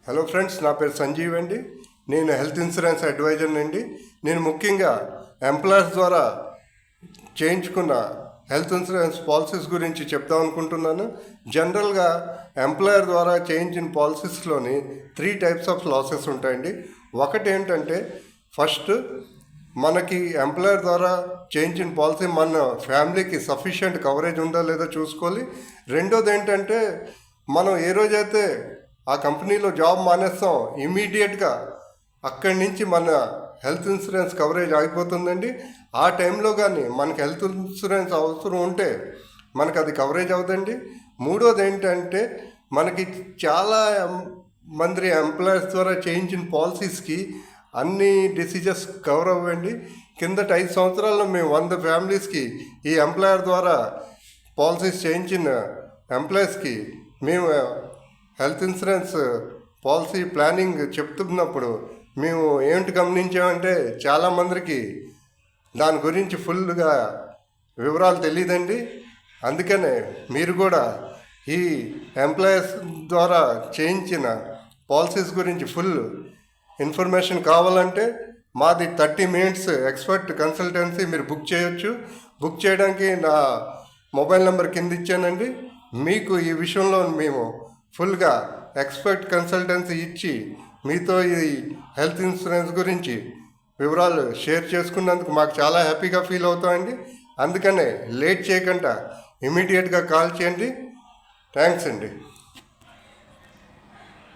Hello friends, నా పేరు సంజీవ్ అండి. నేను హెల్త్ ఇన్సూరెన్స్ అడ్వైజర్ అండి. నేను ముఖ్యంగా ఎంప్లాయర్స్ ద్వారా చేయించుకున్న హెల్త్ ఇన్సూరెన్స్ పాలసీస్ గురించి చెప్దాం అనుకుంటున్నాను. జనరల్గా ఎంప్లాయర్ ద్వారా చేయించిన పాలసీస్లోని 3 టైప్స్ ఆఫ్ లాసెస్ ఉంటాయండి. ఒకటి ఏంటంటే, ఫస్ట్ మనకి ఎంప్లాయర్ ద్వారా చేయించిన పాలసీ మన ఫ్యామిలీకి సఫిషియెంట్ కవరేజ్ ఉందా లేదో చూసుకోవాలి. రెండోది ఏంటంటే, మనం ఏ రోజైతే ఆ కంపెనీలో జాబ్ మానేస్తాం, ఇమీడియట్గా అక్కడి నుంచి మన హెల్త్ ఇన్సూరెన్స్ కవరేజ్ ఆగిపోతుందండి. ఆ టైంలో కానీ మనకి హెల్త్ ఇన్సూరెన్స్ అవసరం ఉంటే మనకు అది కవరేజ్ అవుతుంది. మూడోది ఏంటంటే, మనకి చాలా మంది ఎంప్లాయర్స్ ద్వారా చేయించిన పాలసీస్కి అన్ని డిసీజెస్ కవర్ అవ్వండి. కిందట 5 సంవత్సరాల్లో మేము 100 ఫ్యామిలీస్కి ఈ ఎంప్లాయర్ ద్వారా పాలసీస్ చేయించిన ఎంప్లాయీస్కి మేము హెల్త్ ఇన్సూరెన్స్ పాలసీ ప్లానింగ్ చెప్తున్నప్పుడు మేము ఏమిటి గమనించామంటే, చాలామందికి దాని గురించి ఫుల్గా వివరాలు తెలియదండి. అందుకనే మీరు కూడా ఈ ఎంప్లాయీస్ ద్వారా చేయించిన పాలసీస్ గురించి ఫుల్ ఇన్ఫర్మేషన్ కావాలంటే మాది 30 minutes ఎక్స్పర్ట్ కన్సల్టెన్సీ మీరు బుక్ చేయొచ్చు. బుక్ చేయడానికి నా మొబైల్ నెంబర్ కింద ఇచ్చానండి. మీకు ఈ విషయంలో మేము ఫుల్గా ఎక్స్పర్ట్ కన్సల్టెన్సీ ఇచ్చి మీతో ఈ హెల్త్ ఇన్సూరెన్స్ గురించి వివరాలు షేర్ చేసుకున్నందుకు మాకు చాలా హ్యాపీగా ఫీల్ అవుతామండి. అందుకనే లేట్ చేయకుండా ఇమీడియట్గా కాల్ చేయండి. థ్యాంక్స్ అండి.